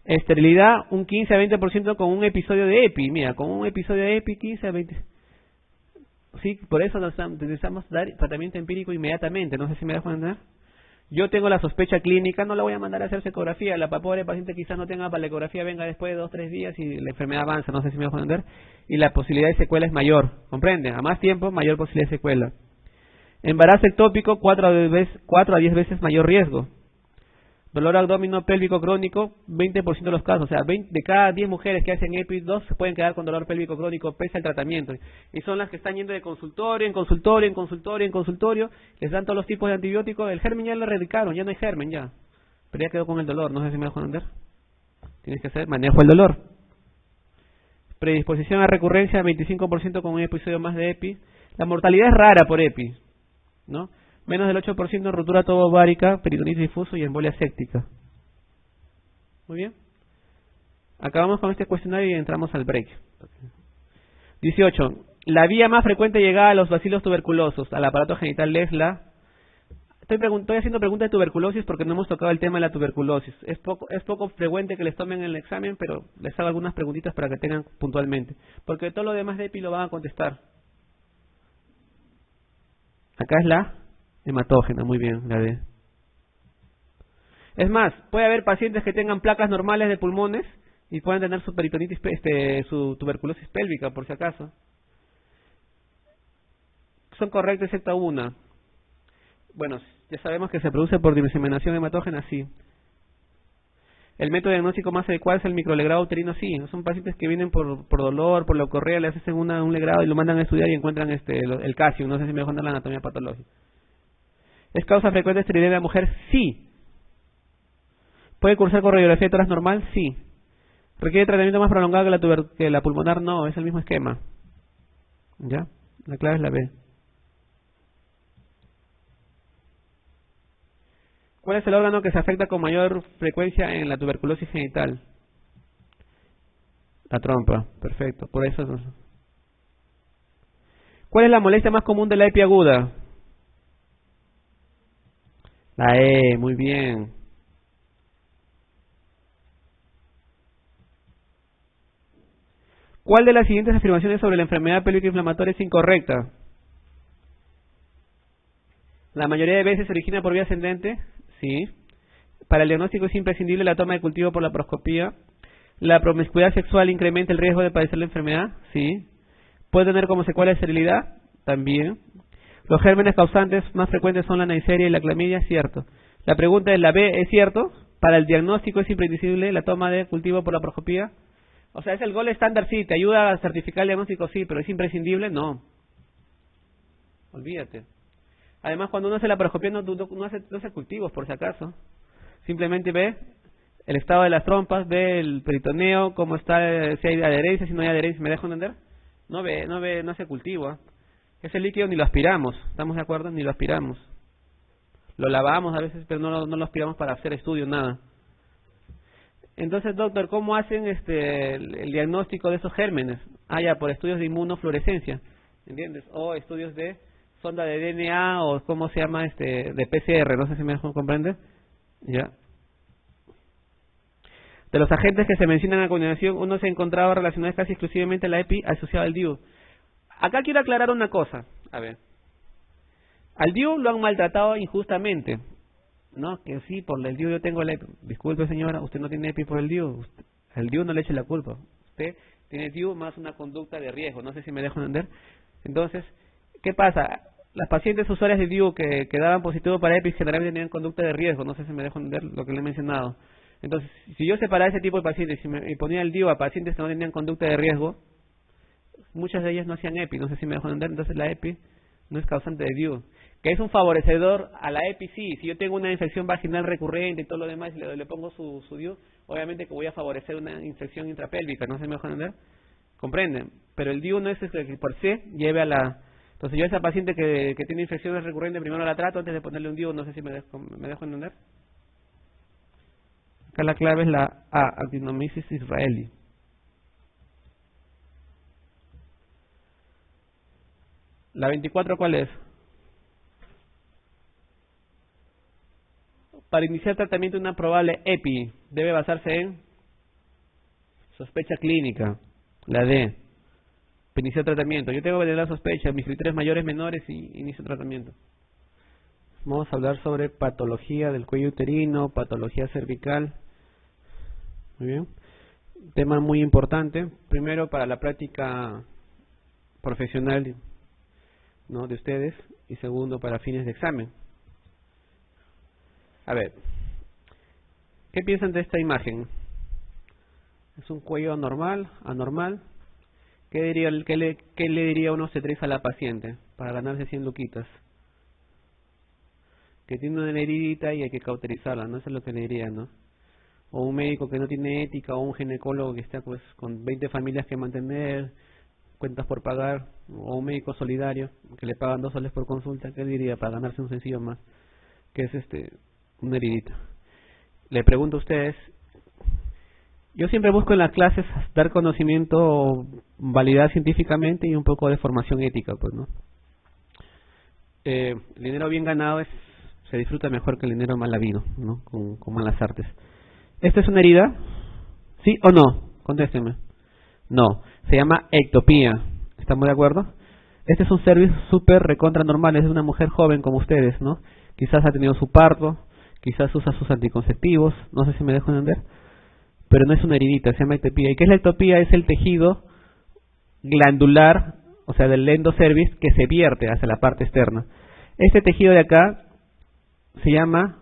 Esterilidad, un 15 a 20% con un episodio de EPI. Mira, con un episodio de EPI, 15 a 20. Sí, por eso necesitamos dar tratamiento empírico inmediatamente. No sé si me dejo entender. Yo tengo la sospecha clínica, no la voy a mandar a hacer ecografía. La pobre paciente quizás no tenga para la ecografía, venga después de 2 o 3 días y la enfermedad avanza, no sé si me dejo entender. Y la posibilidad de secuela es mayor, ¿comprende? A más tiempo, mayor posibilidad de secuela. Embarazo ectópico, 4 a 10 veces mayor riesgo. Dolor abdominal pélvico crónico, 20% de los casos. O sea, de cada 10 mujeres que hacen EPI, 2 se pueden quedar con dolor pélvico crónico pese al tratamiento. Y son las que están yendo de consultorio en consultorio, en consultorio, en consultorio. Les dan todos los tipos de antibióticos. El germen ya lo erradicaron, ya no hay germen ya. Pero ya quedó con el dolor, no sé si me dejo entender. Tienes que hacer manejo del dolor. Predisposición a recurrencia, 25% con un episodio más de EPI. La mortalidad es rara por EPI, ¿no? Menos del 8% ruptura tobovárica, peritonitis difuso y embolia séptica. Muy bien. Acabamos con este cuestionario y entramos al break. 18. La vía más frecuente de llegada a los bacilos tuberculosos, al aparato genital es la... Estoy haciendo preguntas de tuberculosis porque no hemos tocado el tema de la tuberculosis. Es poco frecuente que les tomen el examen, pero les hago algunas preguntitas para que tengan puntualmente. Porque todo lo demás de EPI lo van a contestar. Acá es la hematógena, muy bien, la D. Es más, puede haber pacientes que tengan placas normales de pulmones y pueden tener su peritonitis, su tuberculosis pélvica, por si acaso. Son correctas excepto una. Bueno, ya sabemos que se produce por diseminación hematógena, sí. El método diagnóstico más adecuado es el microlegrado uterino, sí. Son pacientes que vienen por dolor, por leucorrea, le hacen un legrado y lo mandan a estudiar y encuentran el calcio. No sé si me dejan la anatomía patológica. ¿Es causa frecuente de esterilidad de la mujer? Sí. ¿Puede cursar con radiografía de tórax normal? Sí. ¿Requiere tratamiento más prolongado que la pulmonar? No, es el mismo esquema. ¿Ya? La clave es la B. ¿Cuál es el órgano que se afecta con mayor frecuencia en la tuberculosis genital? La trompa. Perfecto. Por eso. ¿Cuál es la molestia más común de la EPI aguda? La E. Muy bien. ¿Cuál de las siguientes afirmaciones sobre la enfermedad pélvica inflamatoria es incorrecta? La mayoría de veces se origina por vía ascendente. Sí. Para el diagnóstico es imprescindible la toma de cultivo por laparoscopía. ¿La promiscuidad sexual incrementa el riesgo de padecer la enfermedad? Sí. ¿Puede tener como secuela esterilidad? También. ¿Los gérmenes causantes más frecuentes son la Neisseria y la clamidia? Cierto. La pregunta es, ¿la B es cierto? Para el diagnóstico es imprescindible la toma de cultivo por laparoscopía. O sea, es el gold estándar, sí. ¿Te ayuda a certificar el diagnóstico? Sí. ¿Pero es imprescindible? No. Olvídate. Además, cuando uno hace la laparoscopía no hace cultivos, por si acaso. Simplemente ve el estado de las trompas, ve el peritoneo, cómo está, si hay adherencia, si no hay adherencia. ¿Me dejo entender? No hace cultivo. Ese líquido ni lo aspiramos, ¿estamos de acuerdo? Ni lo aspiramos. Lo lavamos a veces, pero no lo aspiramos para hacer estudios, nada. Entonces, doctor, ¿cómo hacen el diagnóstico de esos gérmenes? Ah, ya, por estudios de inmunofluorescencia, ¿entiendes? O estudios de sonda de DNA o cómo se llama de PCR, no sé si me comprende. Ya. De los agentes que se mencionan a continuación, uno se ha encontrado relacionado casi exclusivamente a la EPI asociada al DIU. Acá quiero aclarar una cosa. A ver. Al DIU lo han maltratado injustamente. No, que sí, por el DIU yo tengo la EPI. Disculpe, señora, usted no tiene EPI por el DIU. El DIU no le eche la culpa. Usted tiene DIU más una conducta de riesgo. No sé si me dejo entender. Entonces, ¿qué pasa? Las pacientes usuarias de DIU que daban positivo para EPI generalmente tenían conducta de riesgo. No sé si me dejo entender lo que le he mencionado. Entonces, si yo separaba ese tipo de pacientes y ponía el DIU a pacientes que no tenían conducta de riesgo, muchas de ellas no hacían EPI, no sé si me dejo entender. Entonces la EPI no es causante de DIU. Que es un favorecedor a la EPI, sí. Si yo tengo una infección vaginal recurrente y todo lo demás y le pongo su DIU, obviamente que voy a favorecer una infección intrapélvica, no sé si me dejo entender. ¿Comprenden? Pero el DIU no es el que por sí lleve a la... Entonces yo a esa paciente que tiene infecciones recurrentes primero la trato antes de ponerle un DIU, no sé si me dejo entender. Acá la clave es la A, actinomyces israeli. La 24, ¿cuál es? Para iniciar tratamiento de una probable EPI, debe basarse en Sospecha clínica, la D. Inicio tratamiento. Yo tengo que tener la sospecha, mis criterios mayores, menores y inicio tratamiento. Vamos a hablar sobre patología del cuello uterino, patología cervical. Muy bien. Tema muy importante. Primero para la práctica profesional, ¿no?, de ustedes, y segundo para fines de examen. A ver, ¿qué piensan de esta imagen? ¿Es un cuello normal, anormal? ¿Qué le diría un obstetriz a la paciente para ganarse 100 luquitas? Que tiene una heridita y hay que cauterizarla, ¿no? Eso es lo que le diría, ¿no? O un médico que no tiene ética, o un ginecólogo que está pues con 20 familias que mantener, cuentas por pagar, o un médico solidario que le pagan 2 soles por consulta. ¿Qué diría para ganarse un sencillo más? Que es una heridita. Le pregunto a ustedes. Yo siempre busco en las clases dar conocimiento, validar científicamente y un poco de formación ética, pues, ¿no? El dinero bien ganado se disfruta mejor que el dinero mal habido, ¿no? Con malas artes. ¿Esta es una herida? ¿Sí o no? Contésteme. No, se llama ectopía. ¿Estamos de acuerdo? Este es un servicio súper recontra normal, es de una mujer joven como ustedes, ¿no? Quizás ha tenido su parto, quizás usa sus anticonceptivos, no sé si me dejo entender. Pero no es una heridita, se llama ectopía. ¿Y qué es la ectopía? Es el tejido glandular, o sea, del endocervix, que se vierte hacia la parte externa. Este tejido de acá se llama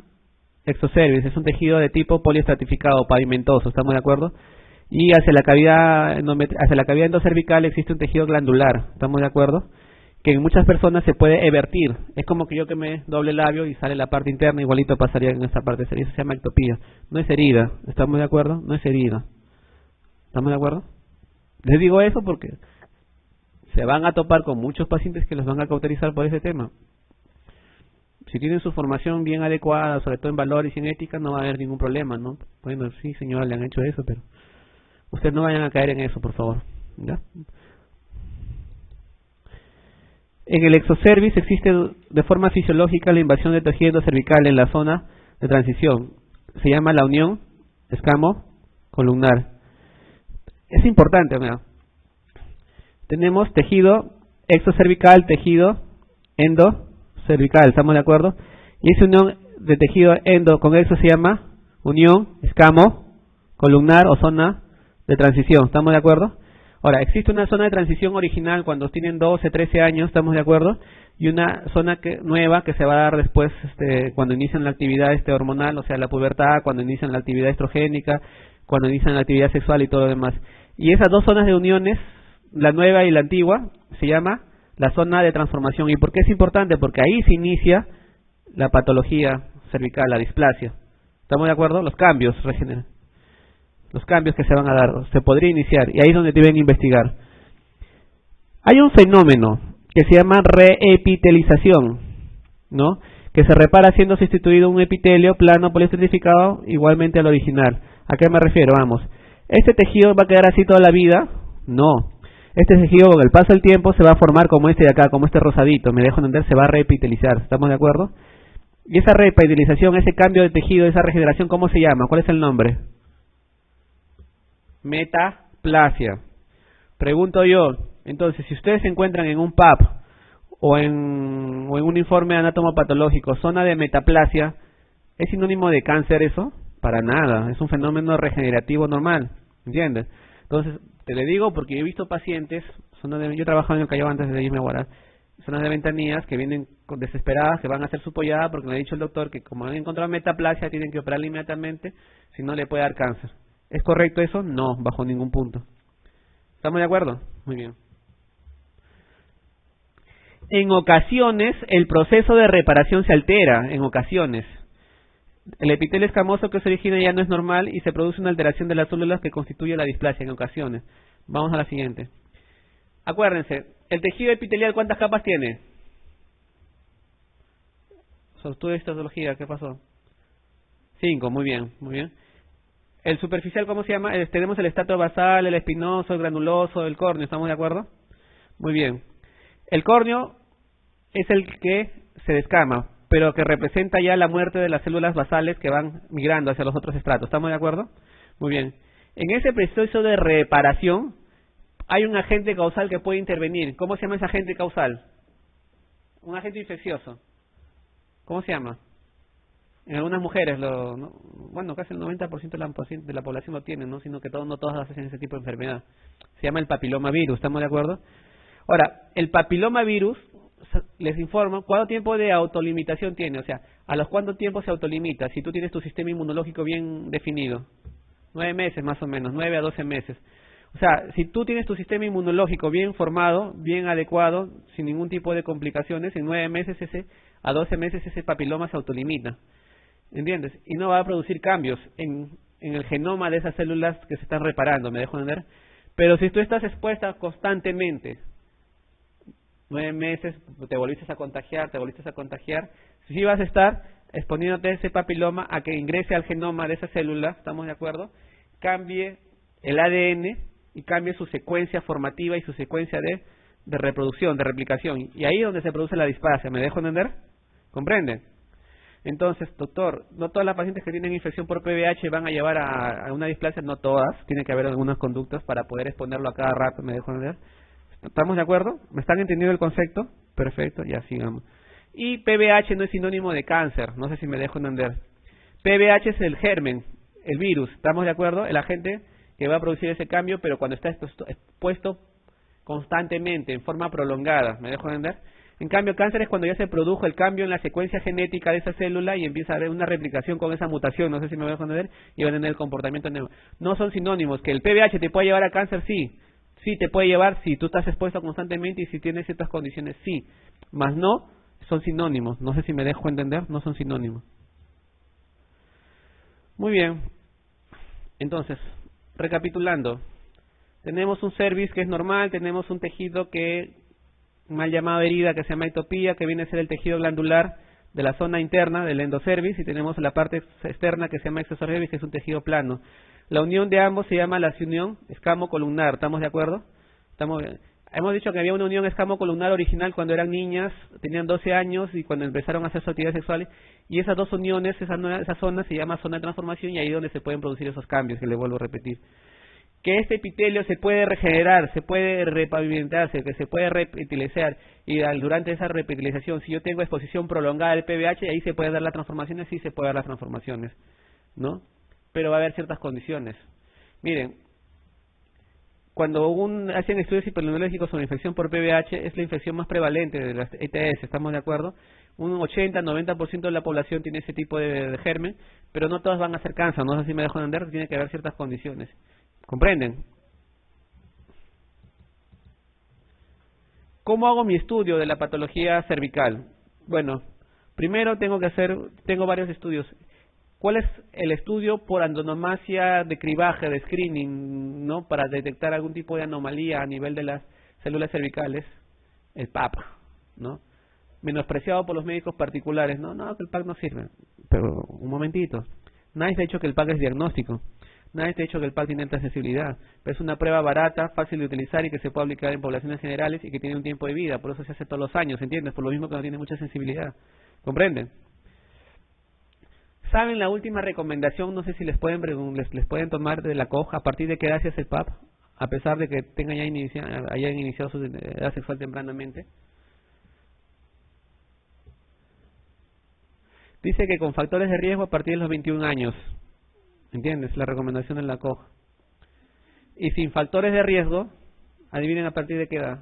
exocervix, es un tejido de tipo poliestratificado, pavimentoso, ¿estamos de acuerdo? Y hacia la cavidad endocervical existe un tejido glandular, ¿estamos de acuerdo? Que en muchas personas se puede evertir. Es como que yo que me doble el labio y sale la parte interna, igualito pasaría en esta parte. Eso se llama ectopía. No es herida, ¿estamos de acuerdo? No es herida. ¿Estamos de acuerdo? Les digo eso porque se van a topar con muchos pacientes que los van a cauterizar por ese tema. Si tienen su formación bien adecuada, sobre todo en valores y en ética, no va a haber ningún problema, ¿no? Bueno, sí, señora, le han hecho eso, pero ustedes no vayan a caer en eso, por favor, ¿ya? En el exocervix existe de forma fisiológica la invasión de tejido cervical en la zona de transición. Se llama la unión escamo-columnar. Es importante, mira. Tenemos tejido exocervical, tejido endocervical, ¿estamos de acuerdo? Y esa unión de tejido endo con exo se llama unión escamo-columnar o zona de transición, ¿estamos de acuerdo? Ahora, existe una zona de transición original cuando tienen 12, 13 años, ¿estamos de acuerdo? Y una zona nueva que se va a dar después cuando inician la actividad hormonal, o sea, la pubertad, cuando inician la actividad estrogénica, cuando inician la actividad sexual y todo lo demás. Y esas dos zonas de uniones, la nueva y la antigua, se llama la zona de transformación. ¿Y por qué es importante? Porque ahí se inicia la patología cervical, la displasia. ¿Estamos de acuerdo? Los cambios regeneran. Los cambios que se van a dar, se podría iniciar, y ahí es donde deben investigar. Hay un fenómeno que se llama reepitelización, ¿no? Que se repara siendo sustituido un epitelio plano poliestratificado igualmente al original. ¿A qué me refiero? Vamos, ¿este tejido va a quedar así toda la vida? No. Este tejido con el paso del tiempo se va a formar como este de acá, como este rosadito, me dejo entender, se va a reepitelizar, ¿estamos de acuerdo? Y esa reepitelización, ese cambio de tejido, esa regeneración, ¿cómo se llama? ¿Cuál es el nombre? Metaplasia. Pregunto yo, entonces, si ustedes se encuentran en un PAP o en un informe anatomopatológico, zona de metaplasia, ¿es sinónimo de cáncer eso? Para nada, es un fenómeno regenerativo normal, ¿entiendes? Entonces, te le digo porque yo he visto pacientes, yo trabajaba en el Callao antes de irme a Huaraz, zonas de Ventanillas que vienen desesperadas, que van a hacer su pollada porque le ha dicho el doctor que como han encontrado metaplasia tienen que operarle inmediatamente, si no le puede dar cáncer. ¿Es correcto eso? No, bajo ningún punto. ¿Estamos de acuerdo? Muy bien. En ocasiones, el proceso de reparación se altera, en ocasiones. El epitelio escamoso que se origina ya no es normal y se produce una alteración de las células que constituye la displasia en ocasiones. Vamos a la siguiente. Acuérdense, el tejido epitelial, ¿cuántas capas tiene? Estudio de histología, ¿qué pasó? 5, muy bien, muy bien. El superficial, ¿cómo se llama? Tenemos el estrato basal, el espinoso, el granuloso, el córneo, ¿estamos de acuerdo? Muy bien. El córneo es el que se descama, pero que representa ya la muerte de las células basales que van migrando hacia los otros estratos, ¿estamos de acuerdo? Muy bien. En ese proceso de reparación hay un agente causal que puede intervenir. ¿Cómo se llama ese agente causal? Un agente infeccioso. ¿Cómo se llama? En algunas mujeres, bueno, casi el 90% de la población lo tiene, ¿no? Sino que no todas hacen ese tipo de enfermedad. Se llama el papilomavirus, ¿estamos de acuerdo? Ahora, el papilomavirus, les informo, ¿cuánto tiempo de autolimitación tiene? O sea, ¿a los cuánto tiempo se autolimita? Si tú tienes tu sistema inmunológico bien definido. 9 meses más o menos, 9 a 12 meses. O sea, si tú tienes tu sistema inmunológico bien formado, bien adecuado, sin ningún tipo de complicaciones, en 9 meses a 12 meses ese papiloma se autolimita. ¿Entiendes? Y no va a producir cambios en el genoma de esas células que se están reparando, ¿me dejo entender? Pero si tú estás expuesta constantemente, 9 meses, te volviste a contagiar, sí vas a estar exponiéndote ese papiloma a que ingrese al genoma de esa célula, ¿estamos de acuerdo? Cambie el ADN y cambie su secuencia formativa y su secuencia de reproducción, de replicación. Y ahí es donde se produce la displasia, ¿me dejo entender? ¿Comprende? Entonces, doctor, no todas las pacientes que tienen infección por PVH van a llevar a una displasia, no todas, tiene que haber algunas conductas para poder exponerlo a cada rato, ¿me dejo entender? ¿Estamos de acuerdo? ¿Me están entendiendo el concepto? Perfecto, ya sigamos. Y PVH no es sinónimo de cáncer, no sé si me dejo entender. PVH es el germen, el virus, ¿estamos de acuerdo? El agente que va a producir ese cambio, pero cuando está expuesto constantemente, en forma prolongada, ¿me dejo entender? En cambio, cáncer es cuando ya se produjo el cambio en la secuencia genética de esa célula y empieza a haber una replicación con esa mutación, no sé si me dejo entender, y va a tener el comportamiento nuevo. No son sinónimos. ¿Que el PVH te puede llevar a cáncer? Sí. Sí, te puede llevar si tú estás expuesto constantemente y si tienes ciertas condiciones, sí. Más no, son sinónimos. No sé si me dejo entender, no son sinónimos. Muy bien. Entonces, recapitulando. Tenemos un cervix que es normal, tenemos un tejido que mal llamado herida que se llama ectopía, que viene a ser el tejido glandular de la zona interna del endocervix, y tenemos la parte externa que se llama exocervix, que es un tejido plano. La unión de ambos se llama la unión escamo-columnar, ¿estamos de acuerdo? Hemos dicho que había una unión escamo-columnar original cuando eran niñas, tenían 12 años y cuando empezaron a hacer sus actividades sexuales, y esas dos uniones, esa zona se llama zona de transformación, y ahí es donde se pueden producir esos cambios, que le vuelvo a repetir. Que este epitelio se puede regenerar, se puede repavimentarse, que se puede reepitelizar, y durante esa reepitelización, si yo tengo exposición prolongada del PVH, ahí se pueden dar las transformaciones, sí se pueden dar las transformaciones, ¿no? Pero va a haber ciertas condiciones. Miren, cuando hacen estudios epidemiológicos sobre infección por PVH, es la infección más prevalente de las ETS, ¿estamos de acuerdo? Un 80-90% de la población tiene ese tipo de germen, pero no todas van a ser cáncer, no sé si me dejo entender, tiene que haber ciertas condiciones. ¿Comprenden? ¿Cómo hago mi estudio de la patología cervical? Bueno, primero tengo varios estudios. ¿Cuál es el estudio por antonomasia de cribaje, de screening, ¿no? Para detectar algún tipo de anomalía a nivel de las células cervicales? El PAP, ¿no? Menospreciado por los médicos particulares. No, que el PAP no sirve. Pero, un momentito. Nadie se ha dicho que el PAP es diagnóstico. Nadie te ha dicho que el PAP tiene alta accesibilidad, pero es una prueba barata, fácil de utilizar y que se puede aplicar en poblaciones generales y que tiene un tiempo de vida, por eso se hace todos los años, ¿entiendes? Por lo mismo que no tiene mucha sensibilidad, ¿comprenden? ¿Saben la última recomendación? No sé si les pueden tomar de la COG, a partir de qué edad se hace el PAP, a pesar de que hayan iniciado su edad sexual tempranamente. Dice que con factores de riesgo a partir de los 21 años. ¿Entiendes? La recomendación en la COG. Y sin factores de riesgo, adivinen a partir de qué edad.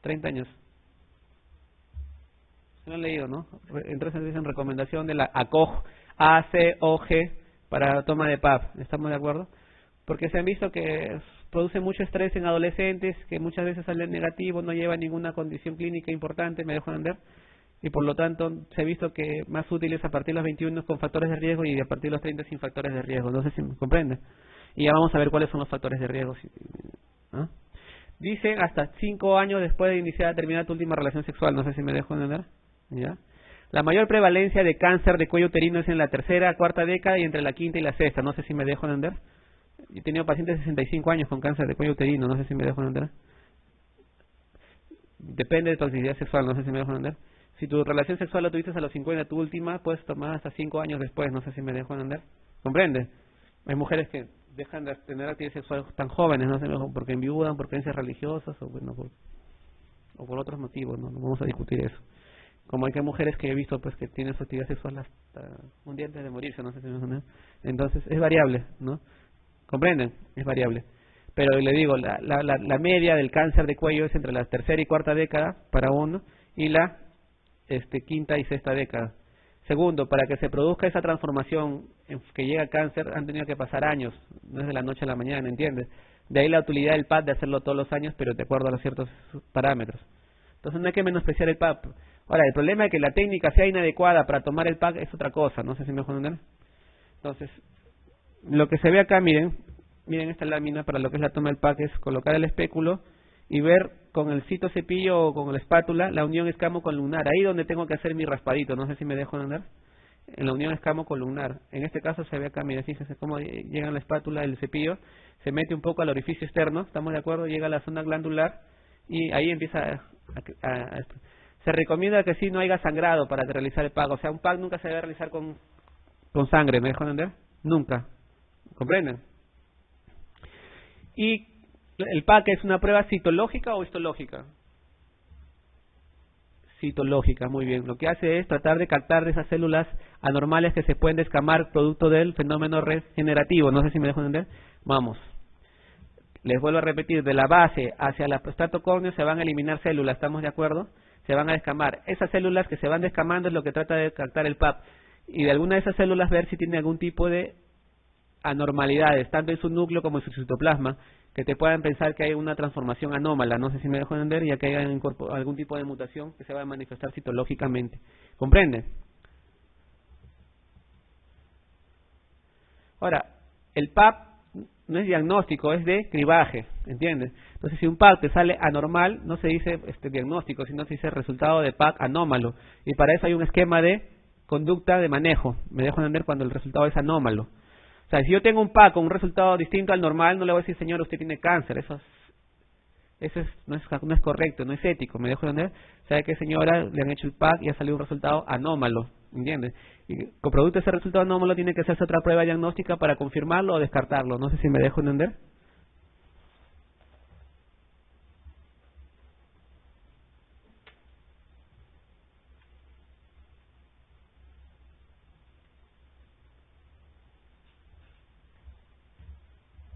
30 años. Se lo han leído, ¿no? Entonces dicen recomendación de la ACOG, A-C-O-G, para toma de PAP. ¿Estamos de acuerdo? Porque se han visto que produce mucho estrés en adolescentes, que muchas veces salen negativos, no llevan ninguna condición clínica importante, me dejo entender. Y por lo tanto se ha visto que más útil es a partir de los 21 con factores de riesgo y a partir de los 30 sin factores de riesgo. No sé si me comprende. Y ya vamos a ver cuáles son los factores de riesgo. ¿Ah? Dicen hasta 5 años después de terminar tu última relación sexual. No sé si me dejo entender. ¿Ya? La mayor prevalencia de cáncer de cuello uterino es en la tercera, cuarta década y entre la quinta y la sexta. No sé si me dejo entender. He tenido pacientes de 65 años con cáncer de cuello uterino. No sé si me dejo entender. Depende de tu actividad sexual. No sé si me dejo entender. Si tu relación sexual la tuviste a los 50, tu última, puedes tomar hasta 5 años después, no sé si me dejo entender. ¿Comprende? Hay mujeres que dejan de tener actividad sexual tan jóvenes, no sé, porque enviudan, por creencias religiosas o bueno, o por otros motivos, no vamos a discutir eso. Como hay que mujeres que he visto pues que tienen su actividad sexual hasta un día antes de morirse, no sé si me entienden. Entonces es variable, ¿no? ¿Comprenden? Es variable. Pero le digo, la media del cáncer de cuello es entre la tercera y cuarta década para uno y la quinta y sexta década. Segundo, para que se produzca esa transformación que llega a cáncer han tenido que pasar años, no es de la noche a la mañana, ¿entiendes? De ahí la utilidad del PAP de hacerlo todos los años, pero de acuerdo a los ciertos parámetros. Entonces no hay que menospreciar el PAP. Ahora, el problema es que la técnica sea inadecuada para tomar el PAP es otra cosa, no sé si me dejo entender. Entonces, lo que se ve acá, miren esta lámina para lo que es la toma del PAC es colocar el espéculo y ver con el cito cepillo o con la espátula la unión escamo-columnar, ahí donde tengo que hacer mi raspadito, no sé si me dejo entender, en la unión escamo-columnar. En este caso se ve acá, miren, fíjense cómo llega la espátula del cepillo, se mete un poco al orificio externo, ¿estamos de acuerdo? Llega a la zona glandular y ahí empieza se recomienda que sí no haya sangrado para realizar el PAC, o sea, un PAC nunca se debe realizar con sangre, ¿me dejo entender? Nunca, ¿comprenden? Y el PAC es una prueba citológica o histológica. Citológica, muy bien. Lo que hace es tratar de captar de esas células anormales que se pueden descamar producto del fenómeno regenerativo. No sé si me dejo entender. Vamos. Les vuelvo a repetir, de la base hacia el estrato córneo se van a eliminar células, ¿estamos de acuerdo? Se van a descamar. Esas células que se van descamando es lo que trata de captar el PAP. Y de alguna de esas células ver si tiene algún tipo de anormalidades, tanto en su núcleo como en su citoplasma, que te puedan pensar que hay una transformación anómala, no sé si me dejo entender, ya que hay algún tipo de mutación que se va a manifestar citológicamente. ¿Comprende? Ahora, el PAP no es diagnóstico, es de cribaje, ¿entiendes? Entonces, si un PAP te sale anormal, no se dice diagnóstico, sino se dice resultado de PAP anómalo. Y para eso hay un esquema de conducta de manejo. Me dejo entender cuando el resultado es anómalo. O sea, si yo tengo un PAC con un resultado distinto al normal, no le voy a decir, señor, usted tiene cáncer. Eso no es correcto, no es ético. ¿Me dejo entender? ¿Sabe qué, señora? Le han hecho el PAC y ha salido un resultado anómalo. ¿Entiendes? Y con producto de ese resultado anómalo tiene que hacerse otra prueba diagnóstica para confirmarlo o descartarlo. No sé si me dejo entender.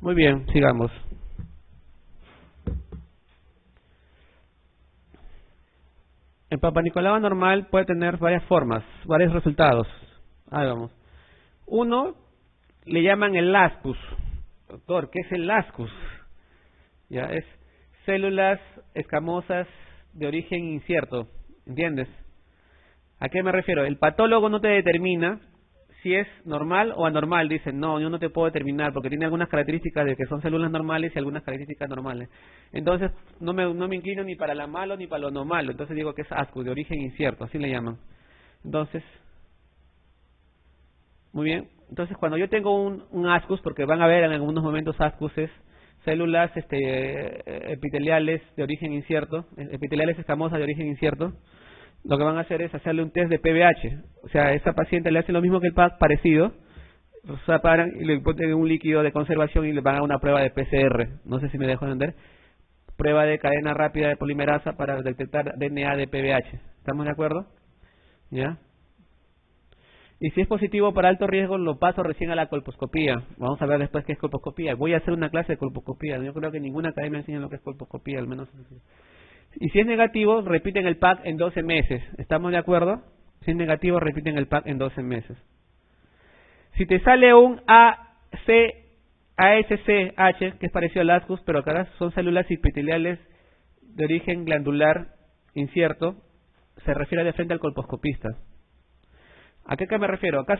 Muy bien, sigamos. El Papanicolau normal puede tener varias formas, varios resultados. Ahí vamos. Uno, le llaman el lascus. Doctor, ¿qué es el lascus? Ya, es células escamosas de origen incierto. ¿Entiendes? ¿A qué me refiero? El patólogo no te determina si es normal o anormal. Dicen, no, yo no te puedo determinar porque tiene algunas características de que son células normales y algunas características normales. Entonces, no me inclino ni para lo malo ni para lo no malo. Entonces digo que es ASCUS, de origen incierto, así le llaman. Entonces, muy bien. Entonces, cuando yo tengo un ASCUS, porque van a ver en algunos momentos ASCUS es células epiteliales de origen incierto, epiteliales escamosas de origen incierto, lo que van a hacer es hacerle un test de PBH. O sea, a esa paciente le hacen lo mismo que el PAC, parecido, separan y le ponen un líquido de conservación y le van a una prueba de PCR. No sé si me dejo entender. Prueba de cadena rápida de polimerasa para detectar DNA de PBH. ¿Estamos de acuerdo? ¿Ya? Y si es positivo para alto riesgo, lo paso recién a la colposcopía. Vamos a ver después qué es colposcopía. Voy a hacer una clase de colposcopía. Yo creo que ninguna academia enseña lo que es colposcopía, al menos. Y si es negativo, repiten el PAC en 12 meses. ¿Estamos de acuerdo? Si es negativo, repiten el PAC en 12 meses. Si te sale un ASCH, que es parecido al ASCUS, pero acá son células epiteliales de origen glandular incierto, se refiere de frente al colposcopista. ¿A qué me refiero? Acá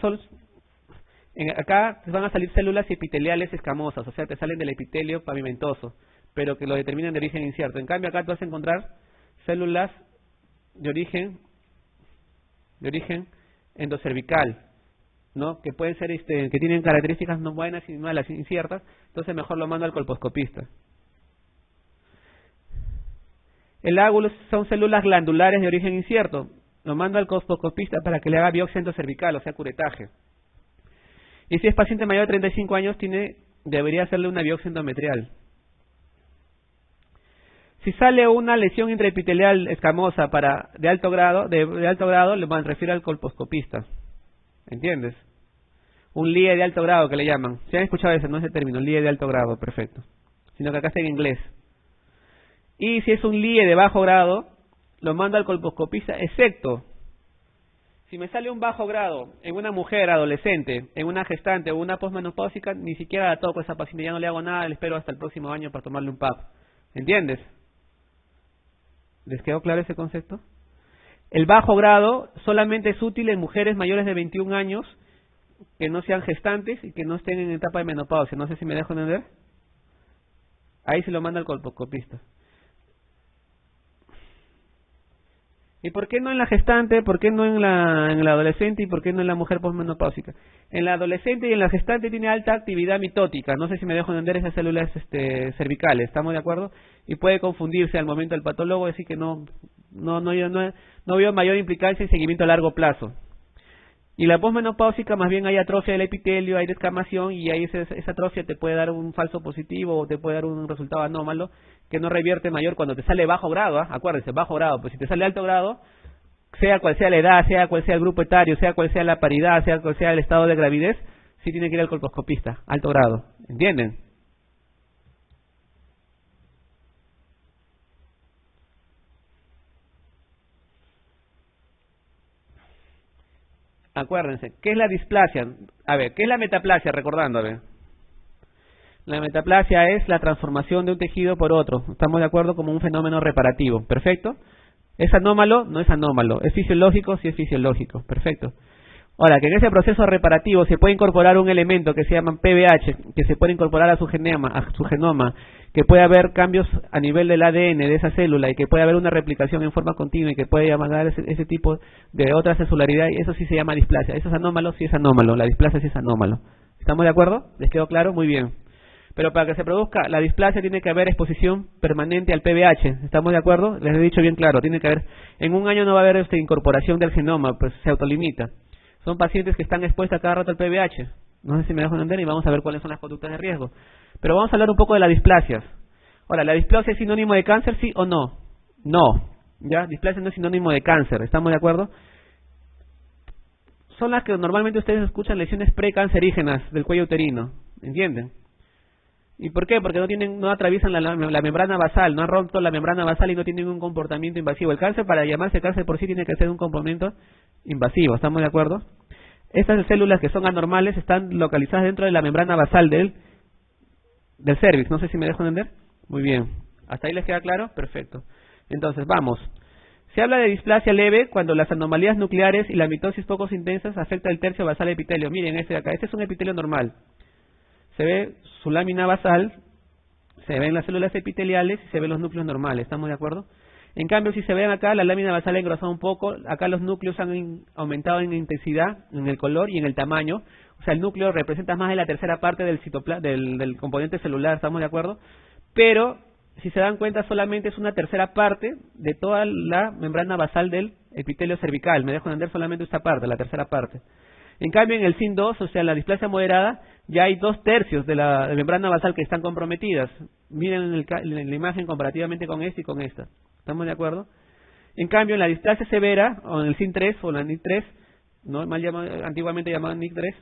te van a salir células epiteliales escamosas, o sea, te salen del epitelio pavimentoso, pero que lo determinan de origen incierto. En cambio, acá tú vas a encontrar células de origen endocervical, ¿no? Que pueden ser, que tienen características no buenas y malas, inciertas. Entonces mejor lo mando al colposcopista. El águlo son células glandulares de origen incierto. Lo mando al colposcopista para que le haga biopsia endocervical, o sea, curetaje. Y si es paciente mayor de 35 años, tiene debería hacerle una biopsia endometrial. Si sale una lesión intraepitelial escamosa de alto grado, le van a referir al colposcopista. ¿Entiendes? Un LIE de alto grado que le llaman. Si han escuchado ese, no ese término, LIE de alto grado, perfecto. Sino que acá está en inglés. Y si es un LIE de bajo grado, lo mando al colposcopista, excepto si me sale un bajo grado en una mujer adolescente, en una gestante o una posmenopáusica, ni siquiera la toco a esa paciente, ya no le hago nada, le espero hasta el próximo año para tomarle un PAP. ¿Entiendes? ¿Les quedó claro ese concepto? El bajo grado solamente es útil en mujeres mayores de 21 años que no sean gestantes y que no estén en etapa de menopausia. No sé si me dejo entender. Ahí se lo manda el colposcopista. ¿Y por qué no en la gestante? ¿Por qué no en la adolescente? ¿Y por qué no en la mujer posmenopáusica? En la adolescente y en la gestante tiene alta actividad mitótica. No sé si me dejo entender esas células cervicales. ¿Estamos de acuerdo? Y puede confundirse al momento del patólogo, decir que no veo mayor implicancia en seguimiento a largo plazo. Y la posmenopáusica más bien hay atrofia del epitelio, hay descamación y ahí esa atrofia te puede dar un falso positivo o te puede dar un resultado anómalo que no revierte mayor cuando te sale bajo grado, acuérdense, bajo grado, pues si te sale alto grado, sea cual sea la edad, sea cual sea el grupo etario, sea cual sea la paridad, sea cual sea el estado de gravidez, sí tiene que ir al colposcopista, alto grado, ¿entienden? Acuérdense, ¿qué es la displasia? A ver, ¿qué es la metaplasia? Recordando, a ver. La metaplasia es la transformación de un tejido por otro. ¿Estamos de acuerdo? Como un fenómeno reparativo. ¿Perfecto? ¿Es anómalo? No es anómalo. ¿Es fisiológico? Sí es fisiológico. Perfecto. Ahora, que en ese proceso reparativo se puede incorporar un elemento que se llama PBH, que se puede incorporar a su genoma, que puede haber cambios a nivel del ADN de esa célula y que puede haber una replicación en forma continua y que puede llamar ese tipo de otra celularidad, y eso sí se llama displasia. ¿Eso es anómalo? Sí es anómalo. La displasia sí es anómalo. ¿Estamos de acuerdo? ¿Les quedó claro? Muy bien. Pero para que se produzca la displasia tiene que haber exposición permanente al PBH. ¿Estamos de acuerdo? Les he dicho bien claro, tiene que haber, en un año no va a haber incorporación del genoma, pues se autolimita. Son pacientes que están expuestos cada rato al PBH. No sé si me dejo entender y vamos a ver cuáles son las conductas de riesgo. Pero vamos a hablar un poco de las displasias. Ahora, ¿la displasia es sinónimo de cáncer, sí o no? No. ¿Ya? Displasia no es sinónimo de cáncer. ¿Estamos de acuerdo? Son las que normalmente ustedes escuchan lesiones precancerígenas del cuello uterino. ¿Entienden? ¿Y por qué? Porque no atraviesan la membrana basal, no han roto la membrana basal y no tienen un comportamiento invasivo. El cáncer, para llamarse cáncer por sí, tiene que ser un comportamiento invasivo. ¿Estamos de acuerdo? Estas células que son anormales están localizadas dentro de la membrana basal del cérvix. No sé si me dejo entender. Muy bien. ¿Hasta ahí les queda claro? Perfecto. Entonces, vamos. Se habla de displasia leve cuando las anomalías nucleares y la mitosis poco intensas afectan el tercio basal epitelio. Miren este de acá. Este es un epitelio normal. Se ve su lámina basal, se ven las células epiteliales y se ven los núcleos normales. ¿Estamos de acuerdo? En cambio, si se ven acá, la lámina basal ha engrosado un poco. Acá los núcleos han aumentado en intensidad, en el color y en el tamaño. O sea, el núcleo representa más de la tercera parte del componente celular. ¿Estamos de acuerdo? Pero, si se dan cuenta, solamente es una tercera parte de toda la membrana basal del epitelio cervical. Me dejo entender solamente esta parte, la tercera parte. En cambio, en el SIN2, o sea, la displasia moderada, ya hay 2/3 de la membrana basal que están comprometidas. Miren en la imagen comparativamente con esta y con esta. ¿Estamos de acuerdo? En cambio, en la displasia severa, o en el SIN3 o la NIC3, ¿no? Antiguamente llamada NIC3,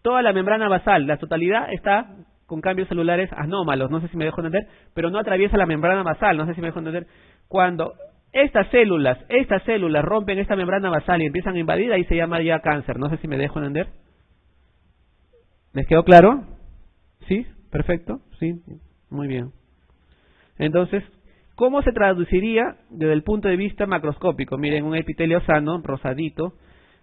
toda la membrana basal, la totalidad está con cambios celulares anómalos. No sé si me dejo entender, pero no atraviesa la membrana basal. No sé si me dejo entender. Cuando estas células rompen esta membrana basal y empiezan a invadir, ahí se llama ya cáncer. No sé si me dejo entender. ¿Les quedó claro? ¿Sí? ¿Perfecto? Sí, muy bien. Entonces, ¿cómo se traduciría desde el punto de vista macroscópico? Miren, un epitelio sano, rosadito.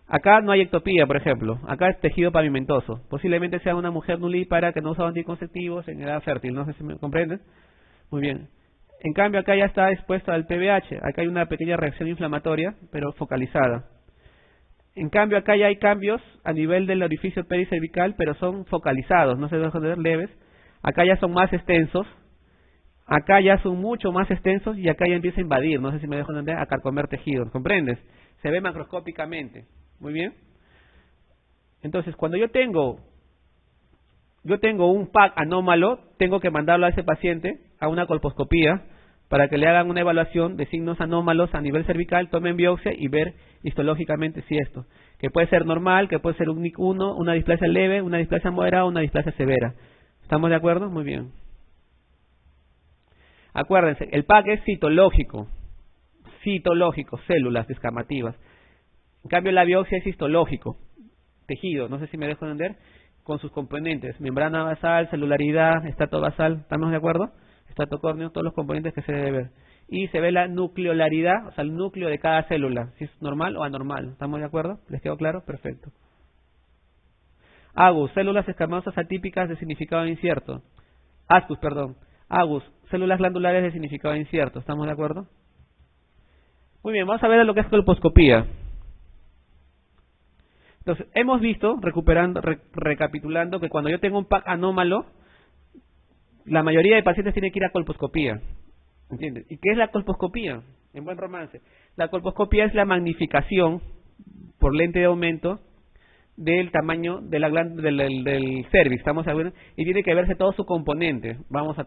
Acá no hay ectopía, por ejemplo. Acá es tejido pavimentoso. Posiblemente sea una mujer nulípara que no usa anticonceptivos en edad fértil. No sé si me comprenden. Muy bien. En cambio, acá ya está expuesto al PBH. Acá hay una pequeña reacción inflamatoria, pero focalizada. En cambio, acá ya hay cambios a nivel del orificio pericervical, pero son focalizados, no se dejan de ver leves. Acá ya son más extensos. Acá ya son mucho más extensos y acá ya empieza a invadir. No sé si me dejo entender, a carcomer tejidos. ¿Comprendes? Se ve macroscópicamente. Muy bien. Entonces, cuando yo tengo yo tengo un PAC anómalo, tengo que mandarlo a ese paciente a una colposcopía para que le hagan una evaluación de signos anómalos a nivel cervical, tomen biopsia y ver histológicamente si esto, que puede ser normal, que puede ser un NIC1, una displasia leve, una displasia moderada, una displasia severa. ¿Estamos de acuerdo? Muy bien. Acuérdense, el PAC es citológico, células descamativas. En cambio la biopsia es histológico, tejido, no sé si me dejo entender, con sus componentes, membrana basal, celularidad, estrato basal, ¿estamos de acuerdo? Estrato córneo, todos los componentes que se debe ver. Y se ve la nucleolaridad, o sea, el núcleo de cada célula, si es normal o anormal, ¿estamos de acuerdo? ¿Les quedó claro? Perfecto. AGUS, células escamosas atípicas de significado incierto. ASCUS, perdón. AGUS, células glandulares de significado incierto, ¿estamos de acuerdo? Muy bien, vamos a ver lo que es colposcopía. Entonces, hemos visto, recapitulando, que cuando yo tengo un PAC anómalo, la mayoría de pacientes tienen que ir a colposcopía. ¿Entiendes? ¿Y qué es la colposcopía? En buen romance. La colposcopía es la magnificación por lente de aumento del tamaño de la del cervix, ¿estamos de acuerdo? Y tiene que verse todo su componente. Vamos a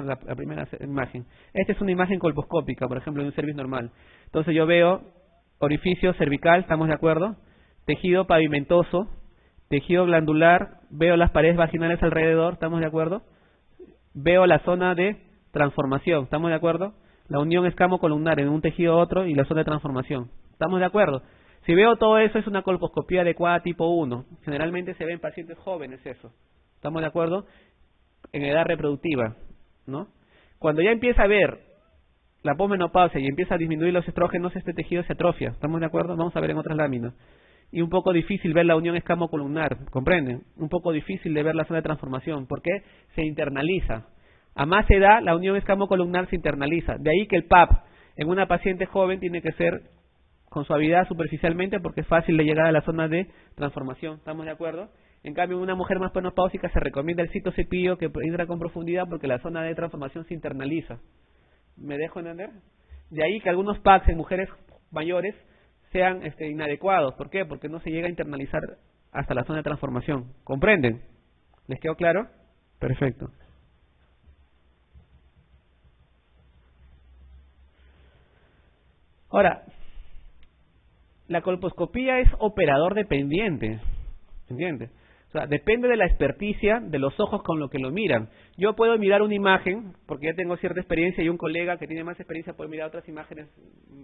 la primera imagen. Esta es una imagen colposcópica, por ejemplo, de un cervix normal. Entonces yo veo orificio cervical, ¿estamos de acuerdo? Tejido pavimentoso, tejido glandular, veo las paredes vaginales alrededor, ¿estamos de acuerdo? Veo la zona de transformación, ¿estamos de acuerdo? La unión escamo-columnar en un tejido a otro y la zona de transformación, ¿estamos de acuerdo? Si veo todo eso es una colposcopía adecuada tipo 1, generalmente se ve en pacientes jóvenes eso, ¿estamos de acuerdo? En edad reproductiva, ¿no? Cuando ya empieza a ver la posmenopausia y empieza a disminuir los estrógenos, este tejido se atrofia, ¿estamos de acuerdo? Vamos a ver en otras láminas. Y un poco difícil ver la unión escamo-columnar, ¿comprenden? Un poco difícil de ver la zona de transformación, porque se internaliza. A más edad, la unión escamo-columnar se internaliza. De ahí que el PAP en una paciente joven tiene que ser con suavidad superficialmente, porque es fácil de llegar a la zona de transformación, ¿estamos de acuerdo? En cambio, en una mujer más menopáusica se recomienda el citocepillo que entra con profundidad, porque la zona de transformación se internaliza. ¿Me dejo entender? De ahí que algunos PACs en mujeres mayores sean inadecuados. ¿Por qué? Porque no se llega a internalizar hasta la zona de transformación. ¿Comprenden? ¿Les quedó claro? Perfecto. Ahora, la colposcopía es operador dependiente. ¿Entiendes? O sea, depende de la experticia de los ojos con lo que lo miran. Yo puedo mirar una imagen, porque ya tengo cierta experiencia, y un colega que tiene más experiencia puede mirar otras imágenes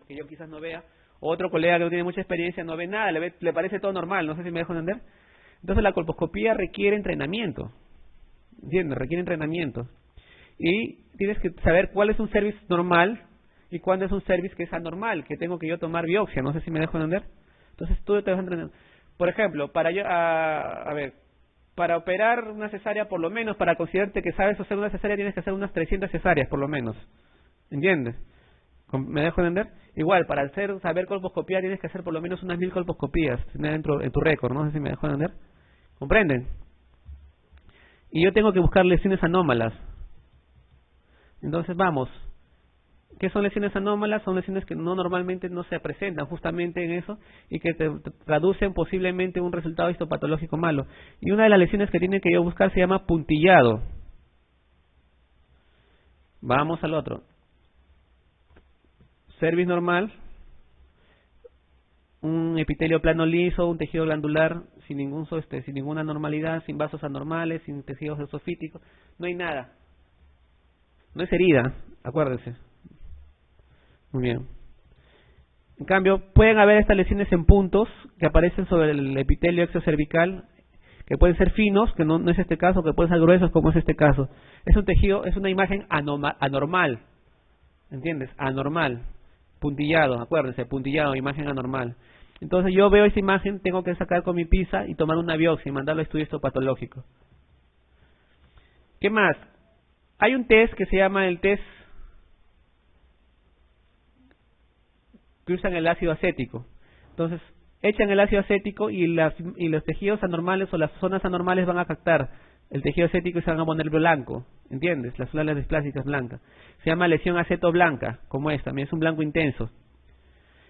que yo quizás no vea. Otro colega que no tiene mucha experiencia no ve nada, le parece todo normal, no sé si me dejo entender. Entonces la colposcopía requiere entrenamiento, ¿entiendes? Requiere entrenamiento. Y tienes que saber cuál es un cervix normal y cuándo es un cervix que es anormal, que tengo que yo tomar biopsia, no sé si me dejo entender. Entonces tú te vas entrenando. Por ejemplo, para operar una cesárea, por lo menos, para considerarte que sabes hacer una cesárea, tienes que hacer unas 300 cesáreas, por lo menos. ¿Entiendes? ¿Me dejo entender? Igual, para saber colposcopía tienes que hacer por lo menos unas 1000 colposcopías en tu récord, no sé si me dejo entender. ¿Comprenden? Y yo tengo que buscar lesiones anómalas. Entonces vamos. ¿Qué son lesiones anómalas? Son lesiones que normalmente no se presentan justamente en eso y que te traducen posiblemente un resultado histopatológico malo. Y una de las lesiones que tiene que yo buscar se llama puntillado. Vamos al otro. Cervix normal, un epitelio plano liso, un tejido glandular sin ninguna anormalidad, sin vasos anormales, sin tejidos esofíticos, no hay nada. No es herida, acuérdense. Muy bien. En cambio, pueden haber estas lesiones en puntos que aparecen sobre el epitelio exocervical, que pueden ser finos, que no es este caso, que pueden ser gruesos, como es este caso. Es un tejido, es una imagen anormal, ¿entiendes? Anormal. Puntillado, acuérdense, puntillado, imagen anormal. Entonces yo veo esa imagen, tengo que sacar con mi pinza y tomar una biopsia y mandarlo a estudio histopatológico. ¿Qué más? Hay un test que se llama el test que usan el ácido acético. Entonces echan el ácido acético y los tejidos anormales o las zonas anormales van a captar el tejido acético y se van a poner blanco, ¿entiendes? Las células displásicas blancas. Se llama lesión aceto blanca, como esta, también es un blanco intenso.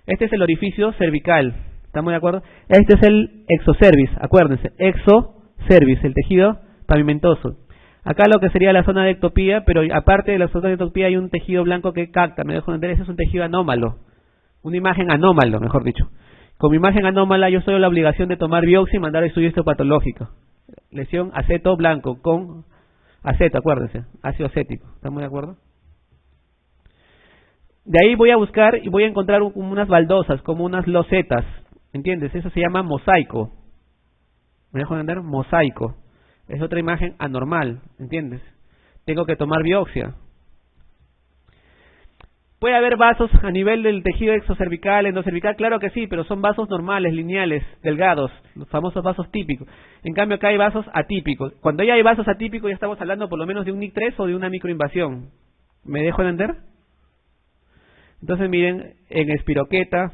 Este es el orificio cervical, ¿estamos de acuerdo? Este es el exocervix, acuérdense, exocervix, el tejido pavimentoso. Acá lo que sería la zona de ectopía, pero aparte de la zona de ectopía hay un tejido blanco que capta, me dejo entender, ese es un tejido anómalo, una imagen anómalo, mejor dicho. Con mi imagen anómala yo estoy en la obligación de tomar biopsia y mandar el estudio histopatológico. Lesión aceto blanco con aceto, acuérdense, ácido acético, ¿estamos de acuerdo? De ahí voy a buscar y voy a encontrar unas baldosas, como unas losetas, ¿entiendes? Eso se llama mosaico. ¿Me dejo entender? Mosaico. Es otra imagen anormal, ¿entiendes? Tengo que tomar biopsia. ¿Puede haber vasos a nivel del tejido exocervical, endocervical? Claro que sí, pero son vasos normales, lineales, delgados, los famosos vasos típicos. En cambio acá hay vasos atípicos. Cuando ya hay vasos atípicos ya estamos hablando por lo menos de un NIC3 o de una microinvasión. ¿Me dejo entender? Entonces miren, en espiroqueta,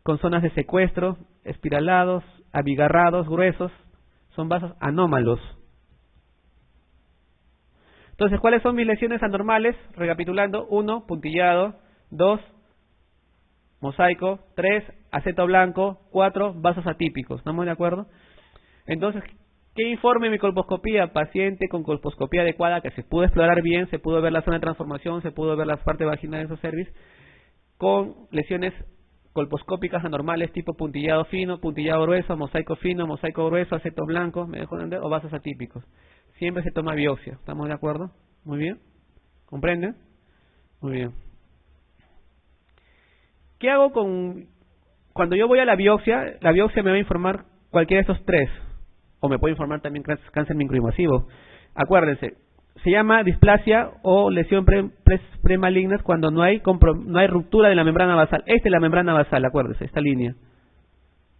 con zonas de secuestro, espiralados, abigarrados, gruesos, son vasos anómalos. Entonces, ¿cuáles son mis lesiones anormales? Recapitulando: 1, puntillado; 2, mosaico; 3, aceto blanco; 4, vasos atípicos. ¿Estamos de acuerdo? Entonces, ¿qué informe mi colposcopía? Paciente con colposcopía adecuada, que se pudo explorar bien, se pudo ver la zona de transformación, se pudo ver las partes vaginales o cervix, con lesiones colposcópicas anormales tipo puntillado fino, puntillado grueso, mosaico fino, mosaico grueso, aceto blanco, me dejo entender, o vasos atípicos. Siempre se toma biopsia. ¿Estamos de acuerdo? Muy bien. ¿Comprenden? Muy bien. ¿Qué hago cuando yo voy a la biopsia? La biopsia me va a informar cualquiera de estos tres, o me puede informar también cáncer microinvasivo. Acuérdense, se llama displasia o lesión premaligna cuando no hay ruptura de la membrana basal. Esta es la membrana basal, acuérdense, esta línea.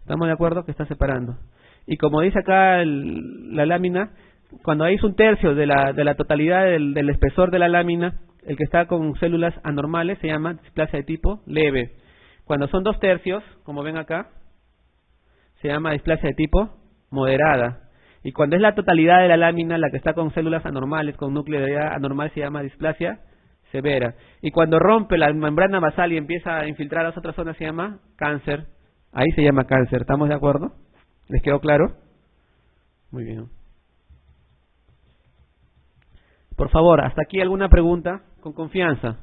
¿Estamos de acuerdo? Que está separando. Y como dice acá la lámina, cuando hay un tercio de la totalidad del espesor de la lámina, el que está con células anormales se llama displasia de tipo leve. Cuando son 2/3, como ven acá, se llama displasia de tipo moderada. Y cuando es la totalidad de la lámina, la que está con células anormales, con nuclearidad anormal, se llama displasia severa. Y cuando rompe la membrana basal y empieza a infiltrar las otras zonas, se llama cáncer. Ahí se llama cáncer. ¿Estamos de acuerdo? ¿Les quedó claro? Muy bien. Por favor, hasta aquí alguna pregunta, con confianza.